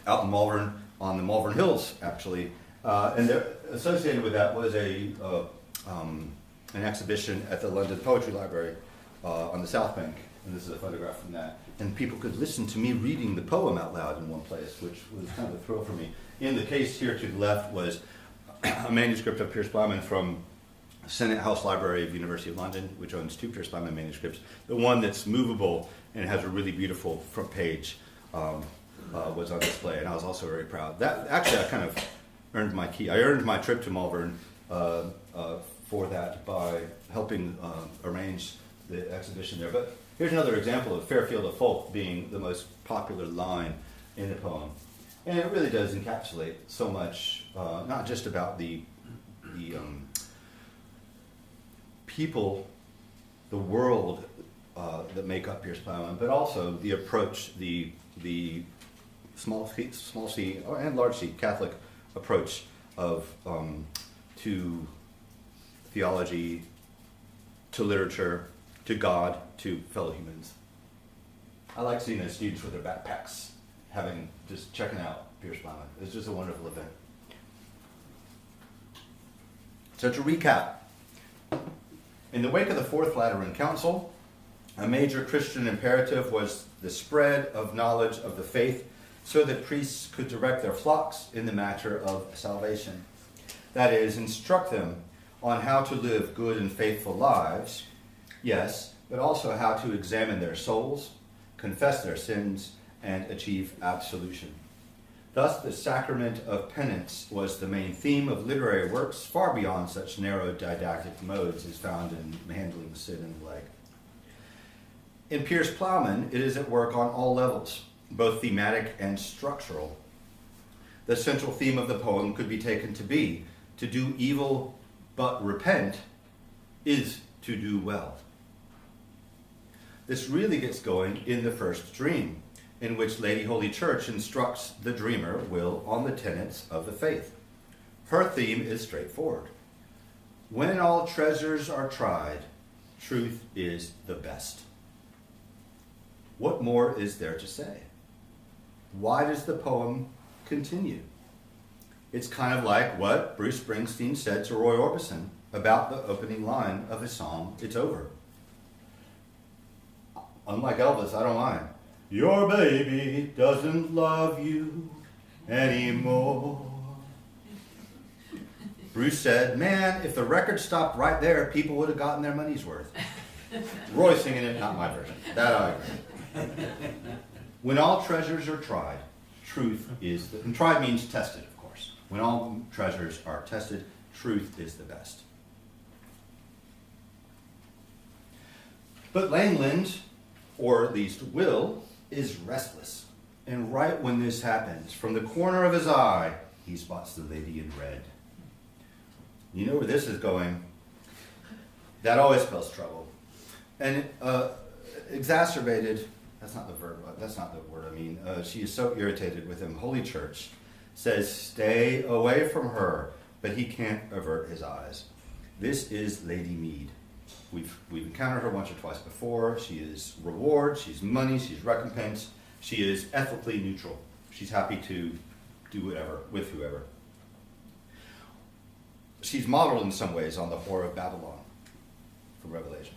out in Malvern, on the Malvern Hills, actually. And associated with that was an exhibition at the London Poetry Library on the South Bank. And this is a photograph from that. And people could listen to me reading the poem out loud in one place, which was kind of a thrill for me. In the case here to the left was a manuscript of Piers Plowman from Senate House Library of University of London, which owns 2 Piers Plowman manuscripts. The one that's movable and has a really beautiful front page was on display, and I was also very proud. That actually, I kind of earned my key. I earned my trip to Malvern for that by helping arrange the exhibition there. But here's another example of Fairfield of Folk being the most popular line in the poem. And it really does encapsulate so much, not just about the people, the world that make up Piers Plowman, but also the approach, the small c and large c Catholic approach of to theology, to literature, to God, to fellow humans. I like seeing the students with their backpacks, just checking out Piers Plowman. It's just a wonderful event. So to recap, in the wake of the Fourth Lateran Council, a major Christian imperative was the spread of knowledge of the faith so that priests could direct their flocks in the matter of salvation. That is, instruct them on how to live good and faithful lives, yes, but also how to examine their souls, confess their sins, and achieve absolution. Thus, the sacrament of penance was the main theme of literary works far beyond such narrow didactic modes as found in handling sin and the like. In Piers Plowman, it is at work on all levels, both thematic and structural. The central theme of the poem could be taken to be, to do evil but repent is to do well. This really gets going in the first dream, in which Lady Holy Church instructs the dreamer, Will, on the tenets of the faith. Her theme is straightforward. When all treasures are tried, truth is the best. What more is there to say? Why does the poem continue? It's kind of like what Bruce Springsteen said to Roy Orbison about the opening line of his song, It's Over. Unlike Elvis, I don't mind. Your baby doesn't love you anymore. Bruce said, man, if the record stopped right there, people would have gotten their money's worth. Roy singing it, not my version. That I agree. When all treasures are tried, truth is and tried means tested, of course. When all treasures are tested, truth is the best. But Langland, or at least Will, is restless. And right when this happens, from the corner of his eye, he spots the lady in red. You know where this is going. That always spells trouble. And exacerbated, that's not the verb, that's not the word I mean. She is so irritated with him. Holy Church says, stay away from her, but he can't avert his eyes. This is Lady Mead. We've encountered her once or twice before. She is reward, she's money, she's recompense. She is ethically neutral. She's happy to do whatever with whoever. She's modeled in some ways on the whore of Babylon from Revelation.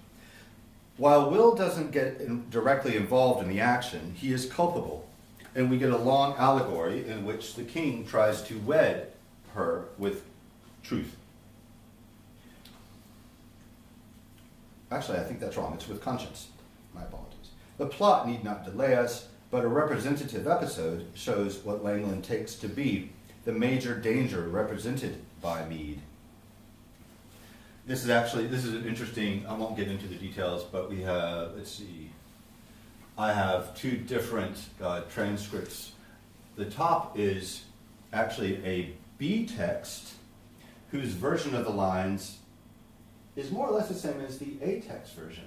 While Will doesn't get directly involved in the action, he is culpable. And we get a long allegory in which the king tries to wed her with truth. Actually, I think that's wrong. It's with conscience. My apologies. The plot need not delay us, but a representative episode shows what Langland takes to be the major danger represented by Mead. This is an interesting, I won't get into the details, but we have, let's see, I have 2 different transcripts. The top is actually a B text whose version of the lines is more or less the same as the A text version.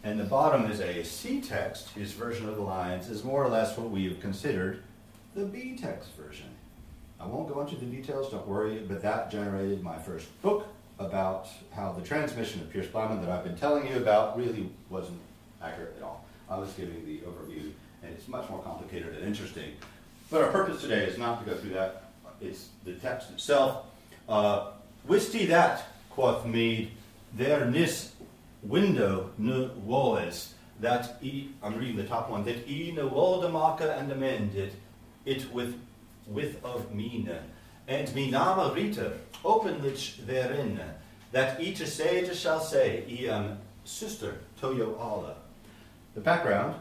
And the bottom is a C text, whose version of the lines is more or less what we have considered the B text version. I won't go into the details, don't worry, but that generated my first book about how the transmission of Piers Plowman that I've been telling you about really wasn't accurate at all. I was giving the overview, and it's much more complicated and interesting. But our purpose today is not to go through that. It's the text itself. Wist ye that, quoth Mead, there nis window no was, that I'm reading the top one, that no waldemaka and amended it with of mine, and me nama rita openlich therein, that each sage shall say, sister toyo alla. The background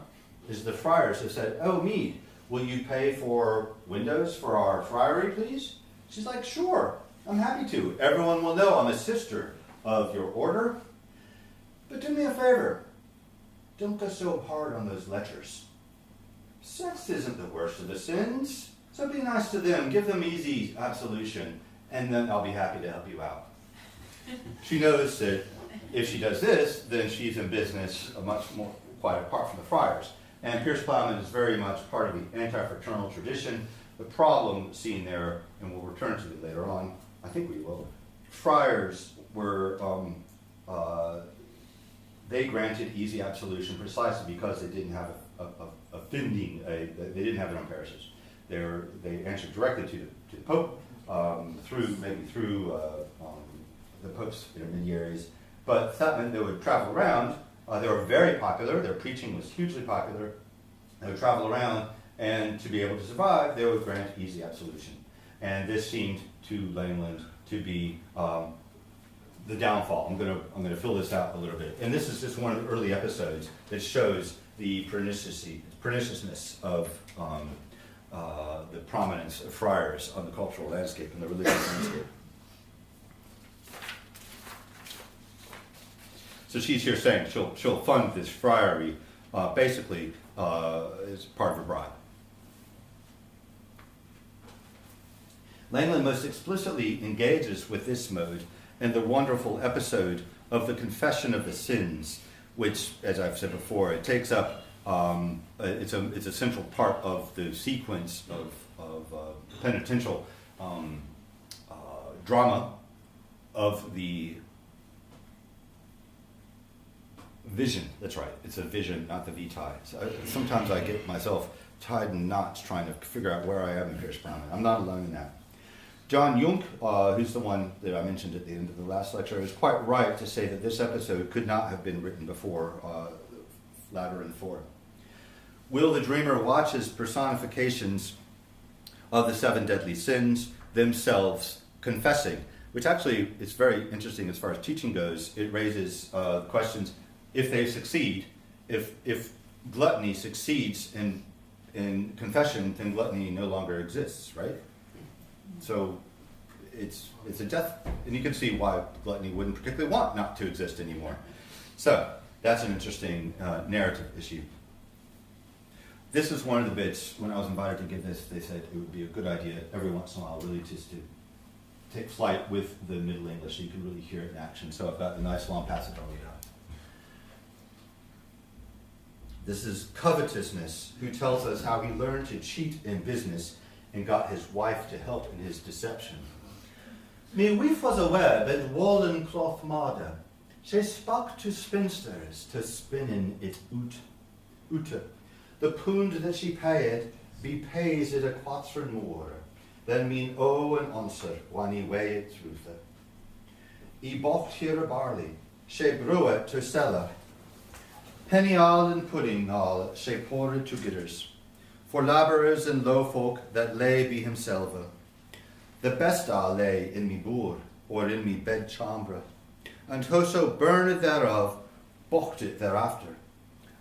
is the friars have said, oh Mead, will you pay for windows for our friary, please? She's like, sure, I'm happy to. Everyone will know I'm a sister of your order. But do me a favor. Don't go so hard on those lectures. Sex isn't the worst of the sins. So be nice to them. Give them easy absolution. And then I'll be happy to help you out. She knows that if she does this, then she's in business much more quite apart from the friars. And Piers Plowman is very much part of the anti-fraternal tradition. The problem seen there, and we'll return to it later on, I think we will, friars were, they granted easy absolution precisely because they didn't have a finding, they didn't have their own parishes. They answered directly to the Pope, through the Pope's intermediaries, but that meant they would travel around. They were very popular, their preaching was hugely popular. They would travel around, and to be able to survive, they would grant easy absolution. And this seemed to Langland to be the downfall. I'm going to fill this out a little bit. And this is just one of the early episodes that shows the perniciousness of the prominence of friars on the cultural landscape and the religious landscape. So she's here saying she'll fund this friary basically as part of her bribe. Langland most explicitly engages with this mode in the wonderful episode of the confession of the sins, which, as I've said before, it takes up, it's a central part of the sequence of penitential drama of the vision. That's right, it's a vision, not the vitae. So sometimes I get myself tied in knots trying to figure out where I am in Piers Plowman. I'm not alone in that. John Jung, who's the one that I mentioned at the end of the last lecture, is quite right to say that this episode could not have been written before Lateran IV. Will the dreamer watch his personifications of the seven deadly sins themselves confessing, which actually is very interesting as far as teaching goes. It raises questions. If they succeed, if gluttony succeeds in confession, then gluttony no longer exists, right? So it's a death, and you can see why gluttony wouldn't particularly want not to exist anymore. So that's an interesting narrative issue. This is one of the bits, when I was invited to give this, they said it would be a good idea every once in a while really just to take flight with the Middle English so you can really hear it in action. So I've got a nice long passage I'll read out. This is Covetousness, who tells us how he learned to cheat in business and got his wife to help in his deception. Me wife was aware that woolen cloth marder. She spoke to spinsters to spinnen it ute. The pound that she paid, be pays it a quatrin more, than mean o and answer when he weigh it through the. He bought here a barley, she brew it to sell her. Penny all and pudding all, she poured to gitters. For labourers and low folk that lay be himself. The best all lay in me boor, or in me bed chambre, and whoso burned thereof, bocht it thereafter.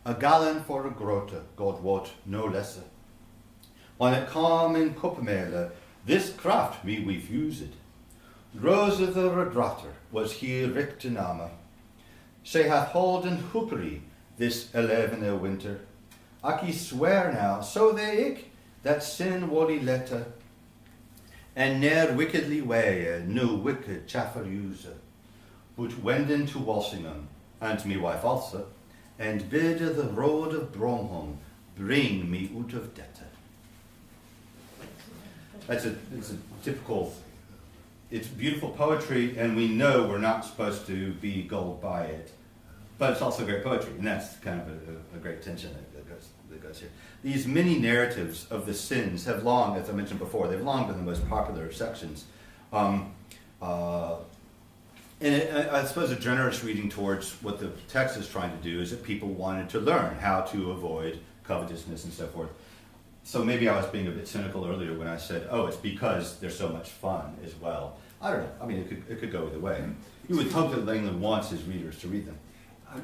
A gallon for a grote, God wot, no lesser. When it come in cupmele, this craft me we've used. Rose of the redratter was here rictinama. She hath holden hoopery this 11 winter. Aki swear now, so they ik, that sin woli letter, and ne'er wickedly way, no wicked chaffer user, but wenden to Walsingham, and me wife also, and bid the road of Bromholm bring me out of debtor. It's a typical, it's beautiful poetry, and we know we're not supposed to be gulled by it, but it's also great poetry, and that's kind of a great tension that goes here. These mini narratives of the sins have long, as I mentioned before, they've long been the most popular sections. And I suppose a generous reading towards what the text is trying to do is that people wanted to learn how to avoid covetousness and so forth. So maybe I was being a bit cynical earlier when I said, oh, it's because they're so much fun as well. I don't know. I mean, it could go either way. You would hope that Langland wants his readers to read them.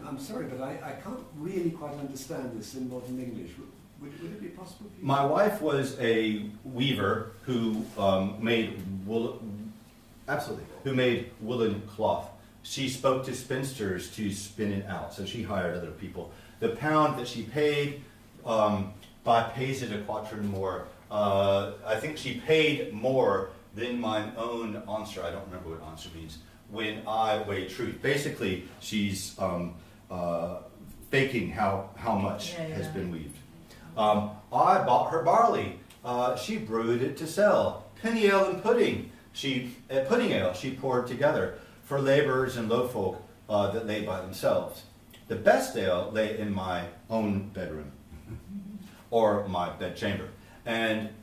I'm sorry, but I can't really quite understand this in modern English. Would it be possible for you? My wife was a weaver who made woolen cloth. She spoke to spinsters to spin it out, so she hired other people. The pound that she paid, by pays it a quatern more, I think she paid more than mine own answer. I don't remember what answer means. When I weigh truth. Basically, she's faking how much has been weaved. I bought her barley. She brewed it to sell. Penny ale and pudding. Pudding ale she poured together for laborers and low folk that lay by themselves. The best ale lay in my own bedroom, or my bedchamber,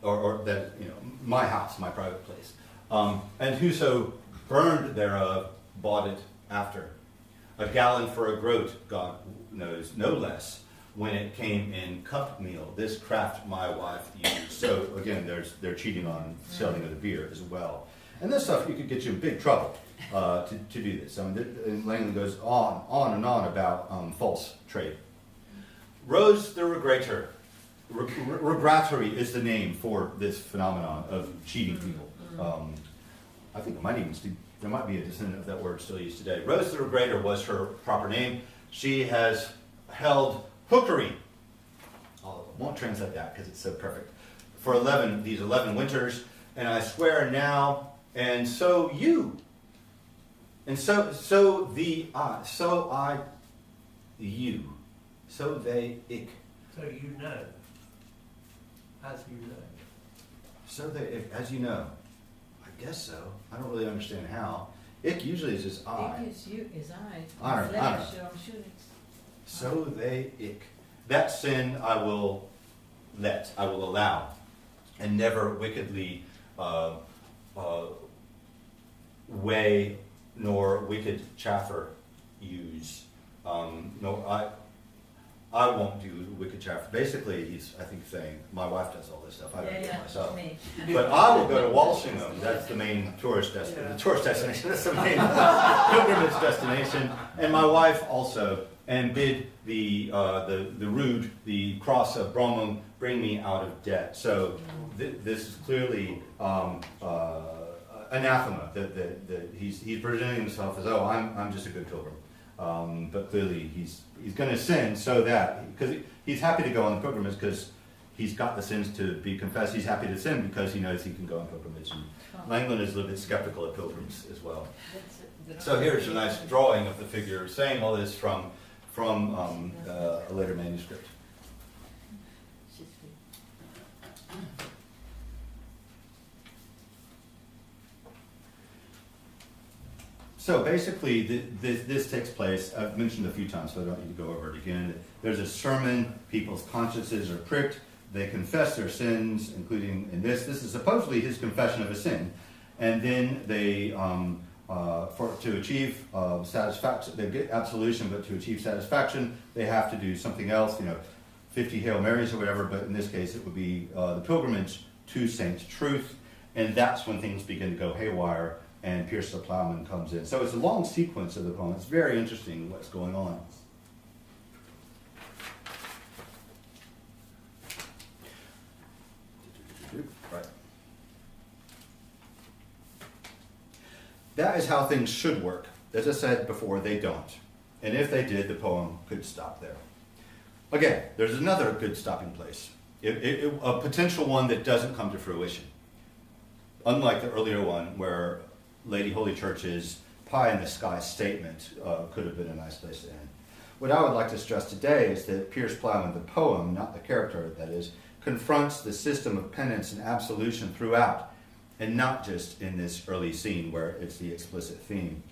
or that my house, my private place. And whoso burned thereof bought it after. A gallon for a groat, God knows, no less. When it came in cup meal, this craft my wife used. So again, they're cheating on selling of the beer as well. And this stuff, you could get you in big trouble to do this. I mean, Langland goes on and on about false trade. Rose the Regrator. Regratory is the name for this phenomenon of cheating people. I think there might be a descendant of that word still used today. Rose the Regrator was her proper name. She has held hookery. I won't translate that because it's so perfect. For these 11 winters, and I swear now, and so you, and so they, ich. So you know, as you know. So they, as you know. I guess so. I don't really understand how. Ich usually is just I. Ich is you, is I. I don't know. I'm sure it's So they, ich. That sin I will allow, and never wickedly weigh nor wicked chaffer use. No, I won't do wicked chaffer. Basically, he's, I think, saying, my wife does all this stuff. I don't do it myself. Me. But I will go to Walsingham. That's the main tourist destination. The tourist destination. That's the main pilgrimage destination. And my wife also. And bid the rood, the cross of Bromham, bring me out of debt. So this is clearly anathema. That he's presenting himself as, oh, I'm just a good pilgrim. But clearly he's going to sin so that, because he's happy to go on the pilgrimage because he's got the sins to be confessed. He's happy to sin because he knows he can go on pilgrimage. And Langland is a little bit skeptical of pilgrims as well. So here's a nice drawing of the figure saying all this from a later manuscript. So basically, this takes place, I've mentioned a few times, so I don't need to go over it again. There's a sermon, people's consciences are pricked, they confess their sins, including in this. This is supposedly his confession of a sin. And then they, to achieve satisfaction, they get absolution, but to achieve satisfaction, they have to do something else, 50 Hail Marys or whatever, but in this case it would be the pilgrimage to Saint Truth, and that's when things begin to go haywire, and Piers Plowman comes in. So it's a long sequence of the poem. It's very interesting what's going on. Right. That is how things should work. As I said before, they don't. And if they did, the poem could stop there. Again, there's another good stopping place. A potential one that doesn't come to fruition. Unlike the earlier one where Lady Holy Church's pie in the sky statement could have been a nice place to end. What I would like to stress today is that Piers Plowman, the poem, not the character that is, confronts the system of penance and absolution throughout, and not just in this early scene where it's the explicit theme.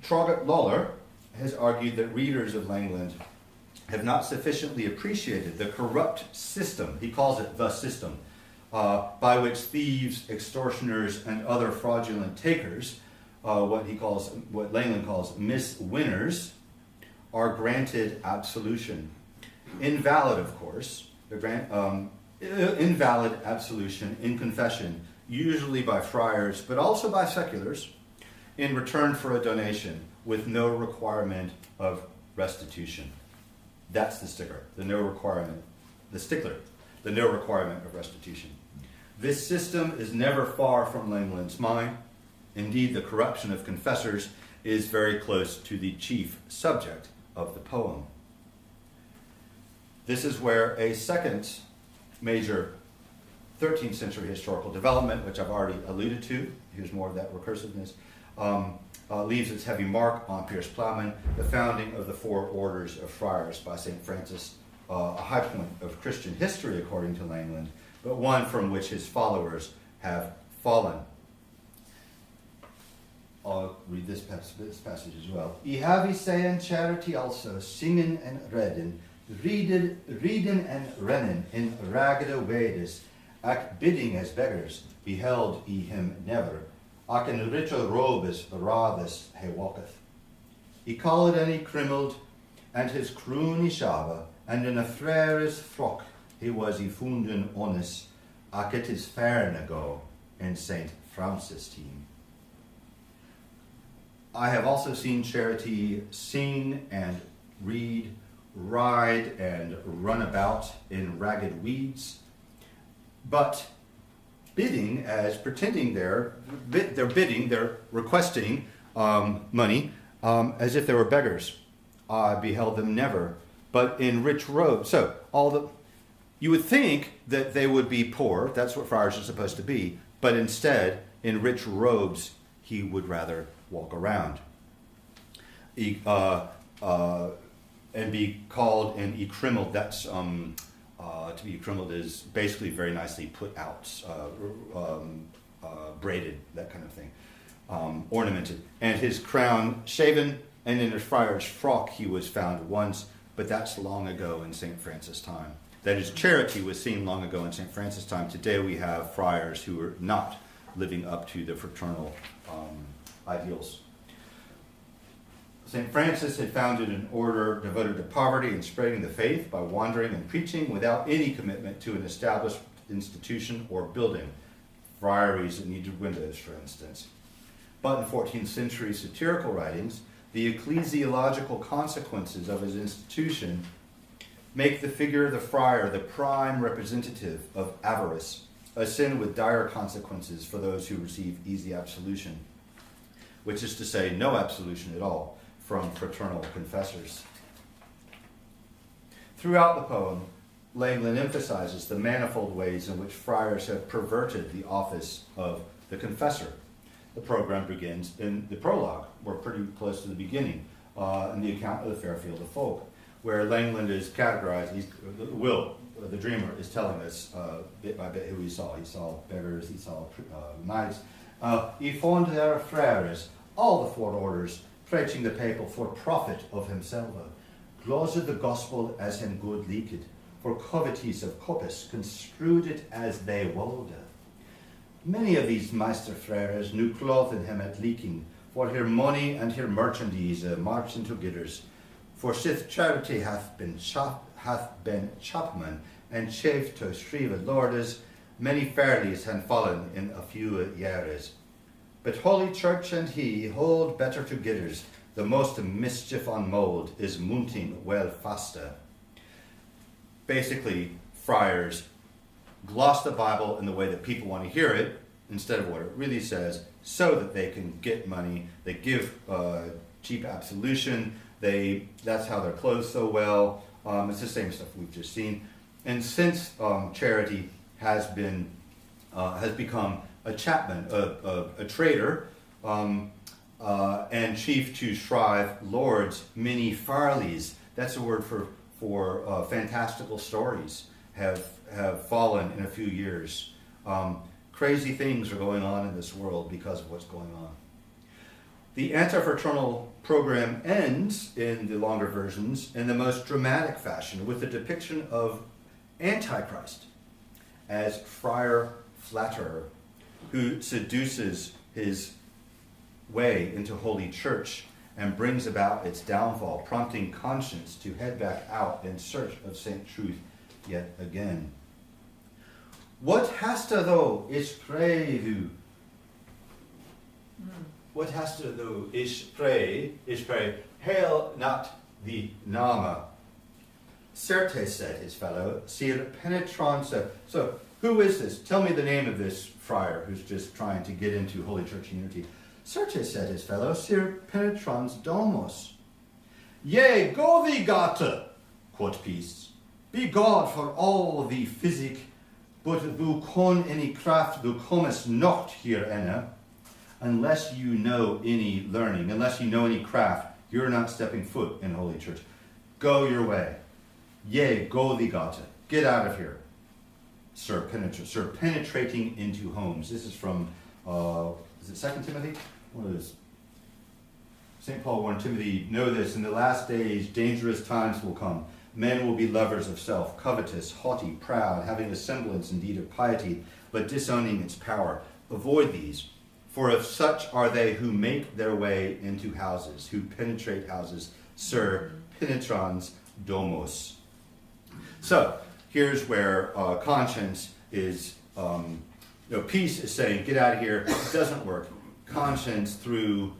Trogget Lawler has argued that readers of Langland have not sufficiently appreciated the corrupt system, he calls it the system, by which thieves, extortioners, and other fraudulent takers, what Langland calls miswinners, are granted absolution. Invalid, of course, invalid absolution in confession, usually by friars, but also by seculars, in return for a donation with no requirement of restitution. That's the stickler, the no requirement of restitution. This system is never far from Langland's mind. Indeed, the corruption of confessors is very close to the chief subject of the poem. This is where a second major 13th century historical development, which I've already alluded to, here's more of that recursiveness, leaves its heavy mark on Piers Plowman, the founding of the Four Orders of Friars by St. Francis, a high point of Christian history according to Langland, but one from which his followers have fallen. I'll read this passage as well. I have say and charity also, singen and redden, rieden and rennen in ragged wedes, ac bidding as beggars, beheld I him never, ac in riche robes rades he walketh. I called and he crimmelled, and his croon I shava, and in a frere's frock he was I funden honest, ac it is fair na go in St. Francis team. I have also seen charity sing and read, ride and run about in ragged weeds, but bidding as pretending they're requesting money as if they were beggars. I beheld them never, but in rich robes. So you would think that they would be poor. That's what friars are supposed to be. But instead, in rich robes, he would rather walk around. And be called and ecrimelled. That's to be ecrimelled is basically very nicely put out, braided, that kind of thing, ornamented. And his crown shaven, and in his friar's frock he was found once, but that's long ago in St. Francis' time. That is, charity was seen long ago in St. Francis' time. Today we have friars who are not living up to the fraternal ideals. St. Francis had founded an order devoted to poverty and spreading the faith by wandering and preaching without any commitment to an established institution or building. Friaries that needed windows, for instance. But in 14th century satirical writings, the ecclesiological consequences of his institution make the figure of the friar the prime representative of avarice, a sin with dire consequences for those who receive easy absolution, which is to say no absolution at all from fraternal confessors. Throughout the poem, Langland emphasizes the manifold ways in which friars have perverted the office of the confessor. The program begins in the prologue. We're pretty close to the beginning, in the account of the Fairfield of Folk, where Langland is categorized. Will, the dreamer, is telling us bit by bit who he saw. He saw beggars, he saw knights. He found their friars, all the four orders, preaching the people for profit of himself, glozed the gospel as him good leaked, for covetise of coppice, construed it as they wold. Many of these meister friars knew cloth in him at leaking, for her money and her merchandise marched into gidders. For sith charity hath been chapman, and chafed to shrieve lordes, many fairlies han fallen in a few years. But Holy Church and he hold better to gidders, the most mischief on mold is mounting well faster. Basically, friars gloss the Bible in the way that people want to hear it, instead of what it really says, so that they can get money. They give cheap absolution. That's how they're clothed so well. It's the same stuff we've just seen. And since charity has become a chapman, a trader, and chief to shrive lords, many farleys, that's a word for fantastical stories, have fallen in a few years. Crazy things are going on in this world because of what's going on. The anti-fraternal program ends, in the longer versions, in the most dramatic fashion with the depiction of Antichrist as friar flatterer who seduces his way into Holy Church and brings about its downfall, prompting conscience to head back out in search of Saint Truth yet again. What hast thou is pray? What hast thou is pray? Hail not the Nama. Certes, said his fellow, sir penetrans. So, who is this? Tell me the name of this friar who's just trying to get into Holy Church unity. Certes, said his fellow, sir penetrans domos. Yea, go thee, gata, quoth Peace. Be God for all the physic, but thou con any craft thou comest not here enne. Unless you know any learning, unless you know any craft, you're not stepping foot in Holy Church. Go your way. Yea, go thee, gata. Get out of here. Sir, penetrating into homes. This is from, is it 2 Timothy? What is St. Paul warned Timothy, know this, in the last days dangerous times will come. Men will be lovers of self, covetous, haughty, proud, having a semblance indeed of piety, but disowning its power. Avoid these, for of such are they who make their way into houses, who penetrate houses. Sir, penetrans domos. So, here's where conscience is, Peace is saying, get out of here. It doesn't work. Conscience, through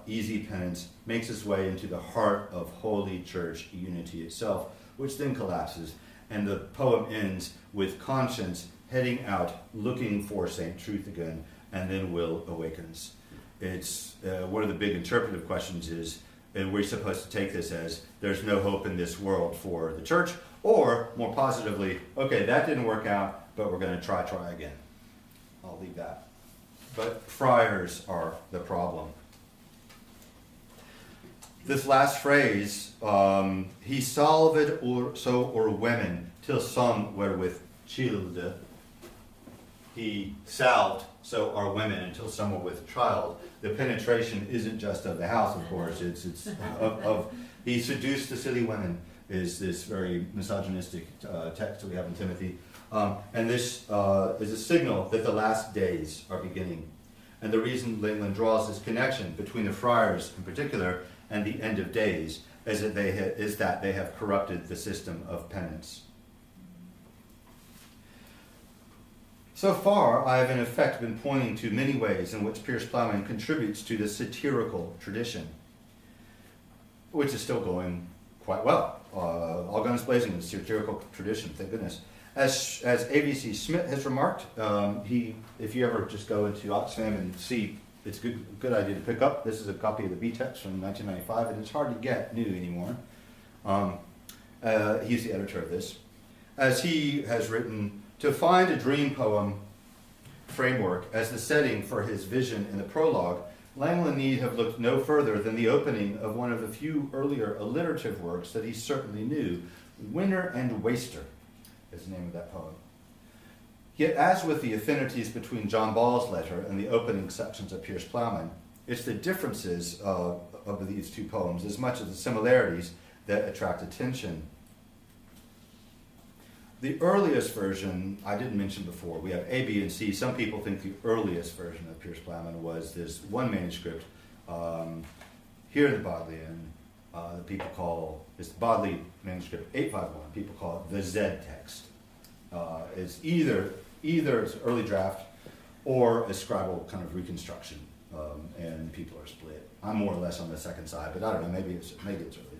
easy penance, makes its way into the heart of Holy Church unity itself, which then collapses. And the poem ends with conscience heading out, looking for Saint Truth again, and then will awakens. It's one of the big interpretive questions is, and we're supposed to take this as, there's no hope in this world for the church, or more positively, okay, that didn't work out, but we're going to try again. I'll leave that. But friars are the problem. This last phrase, he salved or women till some were with child. He salved so are women until some were with child. The penetration isn't just of the house, of course. It's of he seduced the silly women is this very misogynistic text that we have in Timothy. And this is a signal that the last days are beginning. And the reason Langland draws this connection between the friars in particular and the end of days is that they have corrupted the system of penance. So far, I have in effect been pointing to many ways in which Piers Plowman contributes to the satirical tradition, which is still going quite well. All guns blazing in the satirical tradition, thank goodness. As A.B.C. Smith has remarked, if you ever just go into Oxfam and see, it's a good idea to pick up. This is a copy of the B-Text from 1995, and it's hard to get new anymore. He's the editor of this. As he has written, to find a dream poem framework as the setting for his vision in the prologue, Langland need have looked no further than the opening of one of the few earlier alliterative works that he certainly knew, Winner and Waster is the name of that poem. Yet as with the affinities between John Ball's letter and the opening sections of Piers Plowman, it's the differences of these two poems as much as the similarities that attract attention. The earliest version, I didn't mention before, we have A, B, and C. Some people think the earliest version of Piers Plowman was this one manuscript here in the Bodleian that people call, it's the Bodley manuscript 851, people call it the Z text. It's either it's an early draft or a scribal kind of reconstruction, and people are split. I'm more or less on the second side, but I don't know, maybe it's earlier.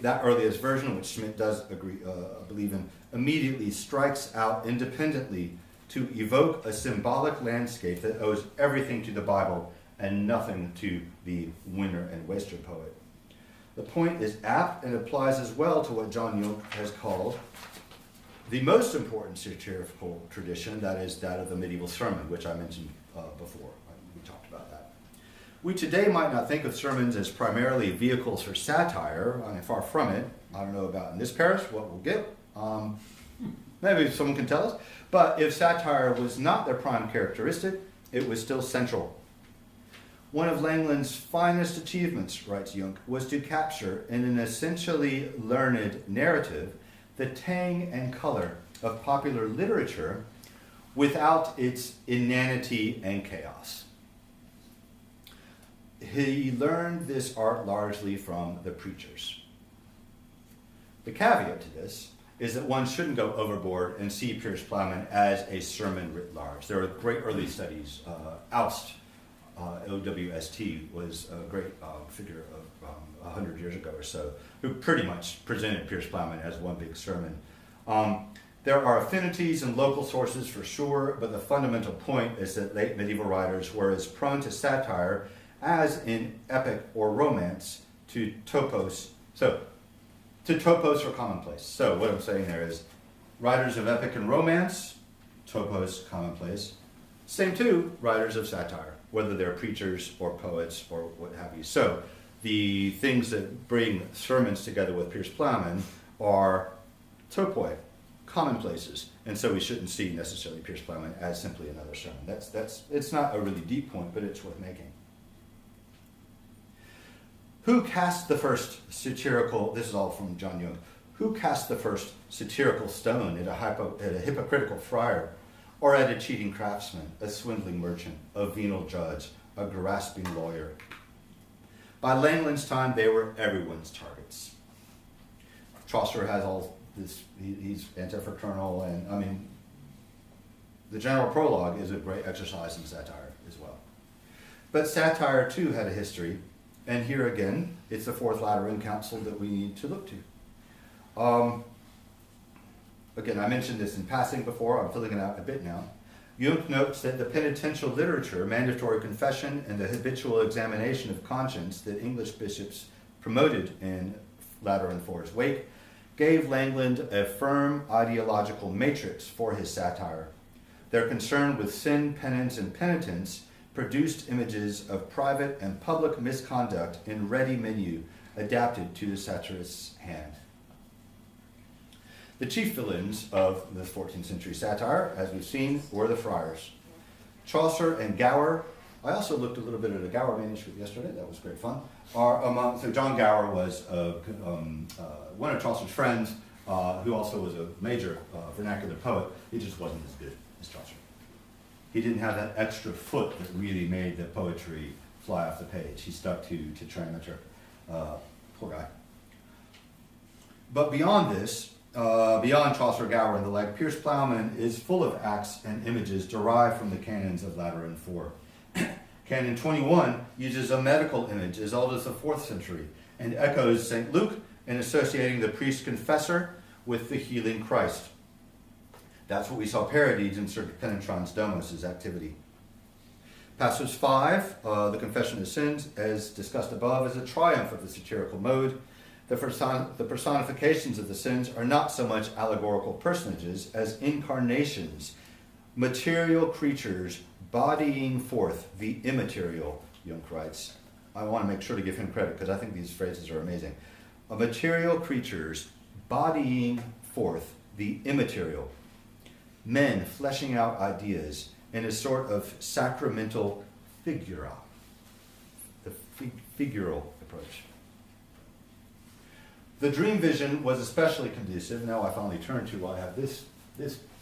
That earliest version, which Schmidt does believe in, immediately strikes out independently to evoke a symbolic landscape that owes everything to the Bible and nothing to the Winner and Waster poet. The point is apt and applies as well to what John Yoke has called the most important satirical tradition, that is that of the medieval sermon, which I mentioned before. We talked about that. We today might not think of sermons as primarily vehicles for satire. I mean, far from it. I don't know about in this parish what we'll get. Maybe someone can tell us. But if satire was not their prime characteristic, it was still central. One of Langland's finest achievements, writes Jung, was to capture in an essentially learned narrative the tang and color of popular literature without its inanity and chaos. He learned this art largely from the preachers. The caveat to this is that one shouldn't go overboard and see Piers Plowman as a sermon writ large. There are great early studies. Oust, OWST, was a great figure of 100 years ago or so, who pretty much presented Piers Plowman as one big sermon. There are affinities and local sources for sure, but the fundamental point is that late medieval writers were as prone to satire as in epic or romance to topos. To topos or commonplace. So what I'm saying there is writers of epic and romance, topos, commonplace. Same too, writers of satire, whether they're preachers or poets or what have you. So the things that bring sermons together with Piers Plowman are topoi, commonplaces. And so we shouldn't see necessarily Piers Plowman as simply another sermon. It's not a really deep point, but it's worth making. Who cast the first satirical, this is all from John Jung, who cast the first satirical stone at a hypocritical friar, or at a cheating craftsman, a swindling merchant, a venal judge, a grasping lawyer? By Langland's time, they were everyone's targets. Chaucer has all this, he's anti-fraternal, and I mean, the general prologue is a great exercise in satire as well. But satire too had a history. And here again, it's the Fourth Lateran Council that we need to look to. Again, I mentioned this in passing before. I'm filling it out a bit now. Jung notes that the penitential literature, mandatory confession, and the habitual examination of conscience that English bishops promoted in Lateran IV's wake gave Langland a firm ideological matrix for his satire. Their concern with sin, penance, and penitence produced images of private and public misconduct in ready menu adapted to the satirist's hand. The chief villains of the 14th century satire, as we've seen, were the friars. Chaucer and Gower, I also looked a little bit at a Gower manuscript yesterday, that was great fun, so John Gower was one of Chaucer's friends, who also was a major vernacular poet. He just wasn't as good as Chaucer. He didn't have that extra foot that really made the poetry fly off the page. He stuck to trimeter. Poor guy. But beyond this, beyond Chaucer, Gower, and the like, Piers Plowman is full of acts and images derived from the canons of Lateran IV. Canon 21 uses a medical image as old as the 4th century and echoes St. Luke in associating the priest-confessor with the healing Christ. That's what we saw parodied in Sir Penetran's Domus' activity. Passage 5, the Confession of Sins, as discussed above, is a triumph of the satirical mode. The personifications of the sins are not so much allegorical personages as incarnations, material creatures bodying forth the immaterial, Jung writes. I want to make sure to give him credit because I think these phrases are amazing. Material creatures bodying forth the immaterial. Men fleshing out ideas in a sort of sacramental figura, the figural approach. The dream vision was especially conducive, now I finally turn to, I have this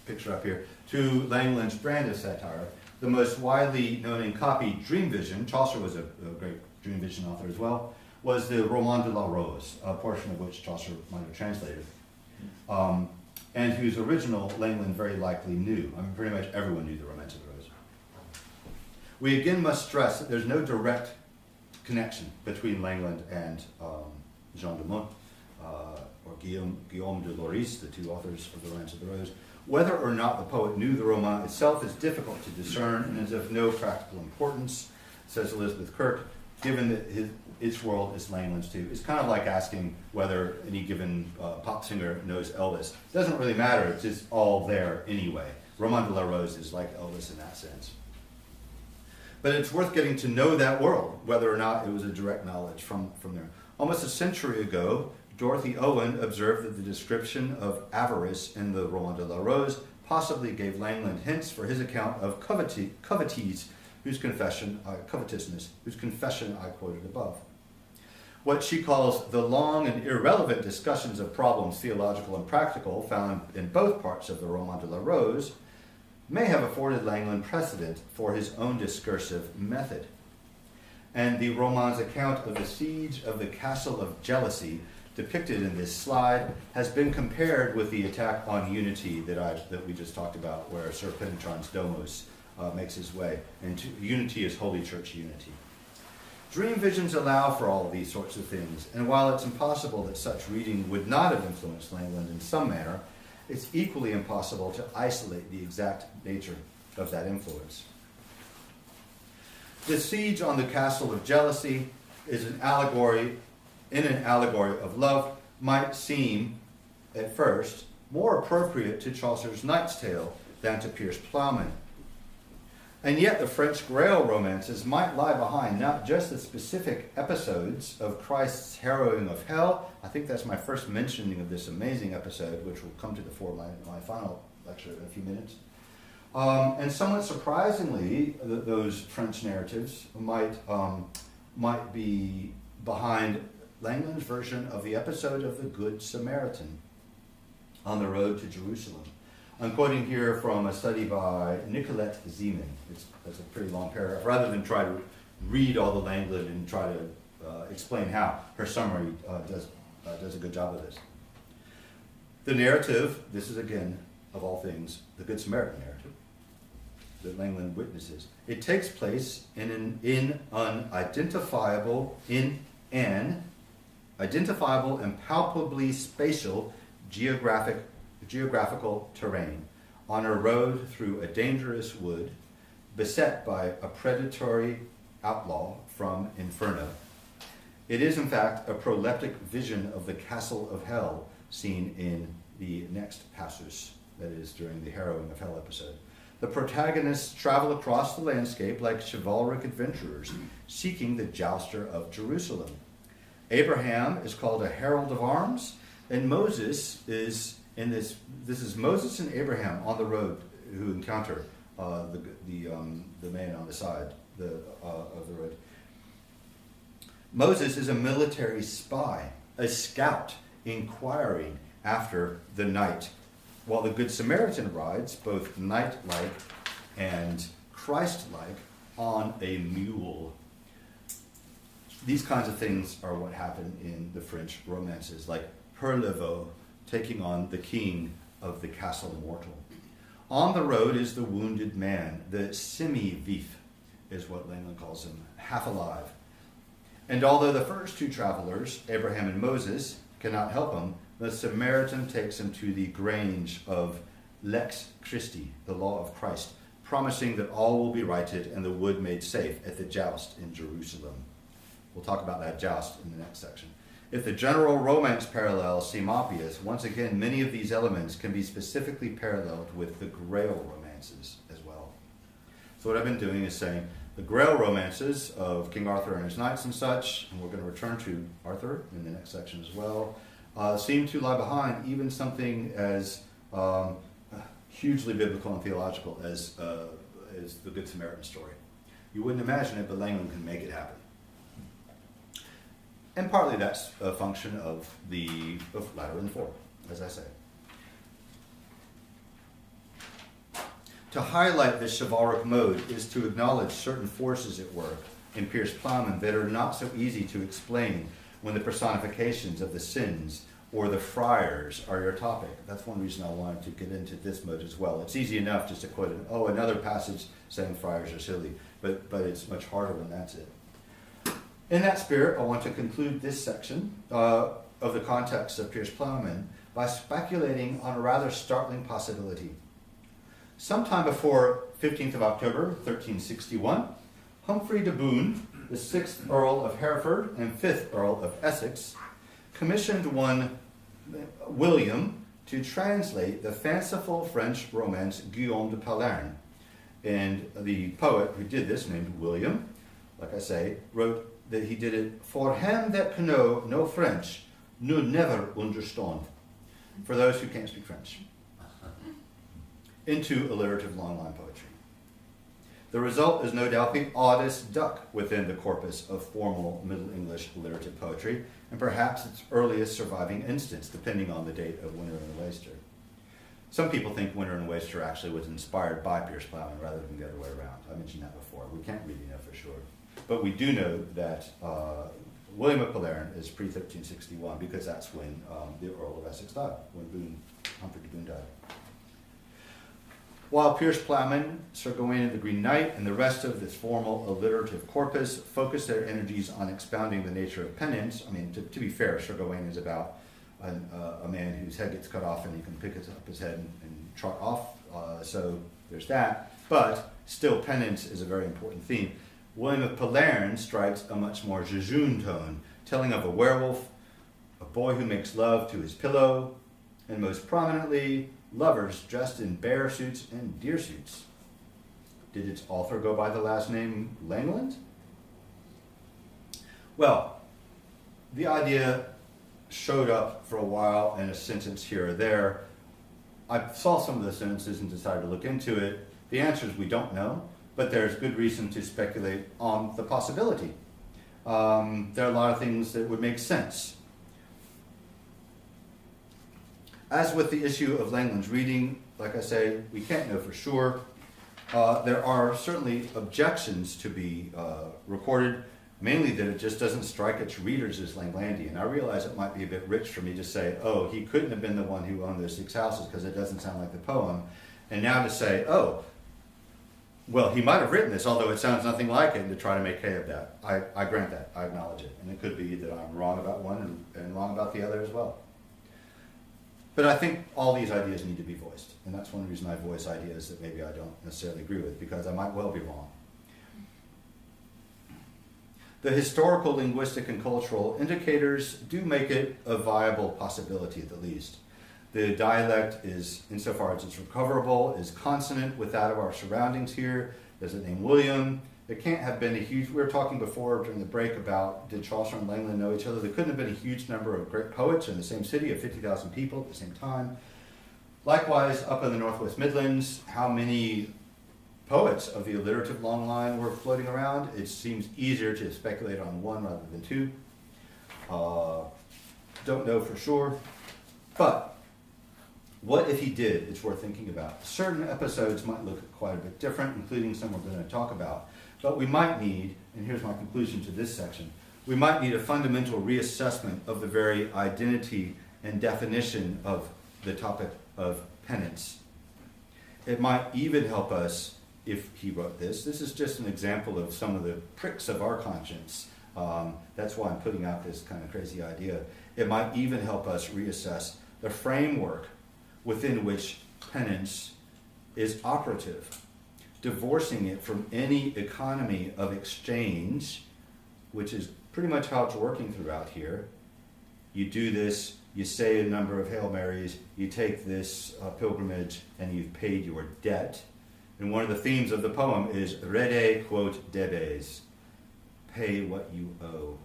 picture up here, to Langland's brand of satire. The most widely known and copied dream vision, Chaucer was a great dream vision author as well, was the Roman de la Rose, a portion of which Chaucer might have translated. And whose original Langland very likely knew. I mean, pretty much everyone knew the Romance of the Rose. We again must stress that there's no direct connection between Langland and Jean de Meaux, or Guillaume de Loris, the two authors of the Romance of the Rose. Whether or not the poet knew the roman itself is difficult to discern and is of no practical importance, says Elizabeth Kirk, given that its world is Langland's too. It's kind of like asking whether any given pop singer knows Elvis. It doesn't really matter, it's just all there anyway. Roman de la Rose is like Elvis in that sense. But it's worth getting to know that world, whether or not it was a direct knowledge from there. Almost a century ago, Dorothy Owen observed that the description of avarice in the Roman de la Rose possibly gave Langland hints for his account of covetees covetousness, whose confession I quoted above. What she calls the long and irrelevant discussions of problems, theological and practical, found in both parts of the Roman de la Rose, may have afforded Langland precedent for his own discursive method. And the roman's account of the siege of the Castle of Jealousy, depicted in this slide, has been compared with the attack on unity that we just talked about, where Sir Penetran's Domus makes his way. And unity is Holy Church unity. Dream visions allow for all of these sorts of things, and while it's impossible that such reading would not have influenced Langland in some manner, it's equally impossible to isolate the exact nature of that influence. The siege on the Castle of Jealousy is an allegory of love, might seem, at first, more appropriate to Chaucer's Knight's Tale than to Piers Plowman. And yet the French Grail romances might lie behind not just the specific episodes of Christ's harrowing of hell. I think that's my first mentioning of this amazing episode, which will come to the fore in my final lecture in a few minutes. And somewhat surprisingly, those French narratives might be behind Langland's version of the episode of the Good Samaritan on the road to Jerusalem. I'm quoting here from a study by Nicolette Zeman. It's a pretty long paragraph. Rather than try to read all the Langland and try to explain how, her summary does a good job of this. The narrative, this is again, of all things, the Good Samaritan narrative that Langland witnesses. It takes place in an identifiable and palpably spatial geographical terrain, on a road through a dangerous wood, beset by a predatory outlaw from Inferno. It is, in fact, a proleptic vision of the Castle of Hell seen in the next passus, that is, during the harrowing of hell episode. The protagonists travel across the landscape like chivalric adventurers, seeking the jouster of Jerusalem. Abraham is called a herald of arms, and Moses is in this is Moses and Abraham on the road who encounter the man on the side of the road. Moses is a military spy, a scout inquiring after the knight, while the Good Samaritan rides both knight-like and Christ-like on a mule. These kinds of things are what happen in the French romances, like Perleveau taking on the king of the castle mortal. On the road is the wounded man, the semi-vif, is what Langland calls him, half alive. And although the first two travelers, Abraham and Moses, cannot help him, the Samaritan takes him to the grange of Lex Christi, the law of Christ, promising that all will be righted and the wood made safe at the joust in Jerusalem. We'll talk about that joust in the next section. If the general romance parallels seem obvious, once again, many of these elements can be specifically paralleled with the Grail romances as well. So what I've been doing is saying the Grail romances of King Arthur and his knights and such, and we're going to return to Arthur in the next section as well, seem to lie behind even something as hugely biblical and theological as the Good Samaritan story. You wouldn't imagine it, but Langland can make it happen. And partly that's a function of Lateran IV, as I say. To highlight this chivalric mode is to acknowledge certain forces at work in Piers Plowman that are not so easy to explain when the personifications of the sins or the friars are your topic. That's one reason I wanted to get into this mode as well. It's easy enough just to quote another passage saying friars are silly, but it's much harder when that's it. In that spirit, I want to conclude this section of the context of Piers Plowman by speculating on a rather startling possibility. Sometime before 15th of October, 1361, Humphrey de Bohun, the 6th Earl of Hereford and 5th Earl of Essex, commissioned one William to translate the fanciful French romance Guillaume de Palerme. And the poet who did this, named William, like I say, wrote that he did it for him that can know no French, no never understand, for those who can't speak French, into alliterative long line poetry. The result is no doubt the oddest duck within the corpus of formal Middle English alliterative poetry, and perhaps its earliest surviving instance, depending on the date of Winter and the Waster. Some people think Winter and the Waster actually was inspired by Piers Plowman rather than the other way around. I mentioned that before. We can't really know for sure. But we do know that William of Polarin is pre-1361 because that's when the Earl of Essex died, when Humphrey de Bohun died. While Piers Plowman, Sir Gawain and the Green Knight, and the rest of this formal alliterative corpus focus their energies on expounding the nature of penance, I mean, to be fair, Sir Gawain is about a man whose head gets cut off and he can pick up his head and trot off, so there's that. But still, penance is a very important theme. William of Polarin strikes a much more jejune tone, telling of a werewolf, a boy who makes love to his pillow, and most prominently, lovers dressed in bear suits and deer suits. Did its author go by the last name Langland? Well, the idea showed up for a while in a sentence here or there. I saw some of the sentences and decided to look into it. The answer is we don't know, but there's good reason to speculate on the possibility. There are a lot of things that would make sense. As with the issue of Langland's reading, like I say, we can't know for sure. There are certainly objections to be recorded, mainly that it just doesn't strike its readers as Langlandian. I realize it might be a bit rich for me to say, oh, he couldn't have been the one who owned those 6 houses because it doesn't sound like the poem. And now to say, oh, well, he might have written this, although it sounds nothing like it, and to try to make hay of that. I grant that. I acknowledge it. And it could be that I'm wrong about one and wrong about the other as well. But I think all these ideas need to be voiced. And that's one reason I voice ideas that maybe I don't necessarily agree with, because I might well be wrong. The historical, linguistic, and cultural indicators do make it a viable possibility at the least. The dialect is, insofar as it's recoverable, is consonant with that of our surroundings here. There's a name William. There can't have been a huge, we were talking before during the break about did Chaucer and Langland know each other. There couldn't have been a huge number of great poets in the same city of 50,000 people at the same time. Likewise, up in the Northwest Midlands, how many poets of the alliterative long line were floating around? It seems easier to speculate on one rather than two. Don't know for sure. But what if he did? It's worth thinking about. Certain episodes might look quite a bit different, including some we're going to talk about. But we might need, and here's my conclusion to this section, we might need a fundamental reassessment of the very identity and definition of the topic of penance. It might even help us, if he wrote this is just an example of some of the pricks of our conscience. That's why I'm putting out this kind of crazy idea. It might even help us reassess the framework within which penance is operative, divorcing it from any economy of exchange, which is pretty much how it's working throughout here. You do this, you say a number of Hail Marys, you take this pilgrimage, and you've paid your debt. And one of the themes of the poem is rede quod debes, pay what you owe.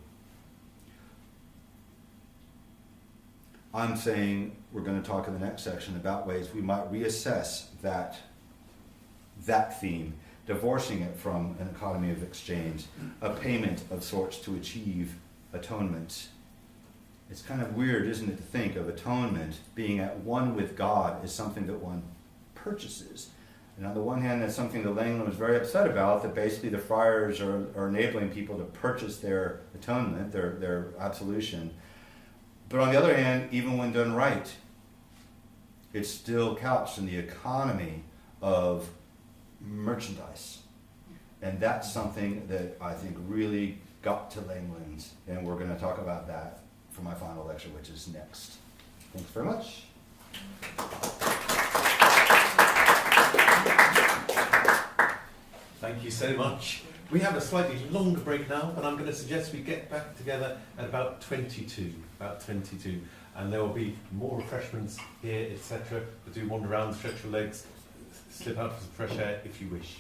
I'm saying we're going to talk in the next section about ways we might reassess that theme, divorcing it from an economy of exchange, a payment of sorts to achieve atonement. It's kind of weird, isn't it, to think of atonement being at one with God as something that one purchases. And on the one hand, that's something that Langland was very upset about, that basically the friars are enabling people to purchase their atonement, their absolution. But on the other hand, even when done right, it's still couched in the economy of merchandise. And that's something that I think really got to Langland, and we're going to talk about that for my final lecture, which is next. Thanks very much. Thank you so much. We have a slightly longer break now, and I'm going to suggest we get back together at about 22, and there will be more refreshments here, etc. But do wander around, stretch your legs, slip out for some fresh air if you wish.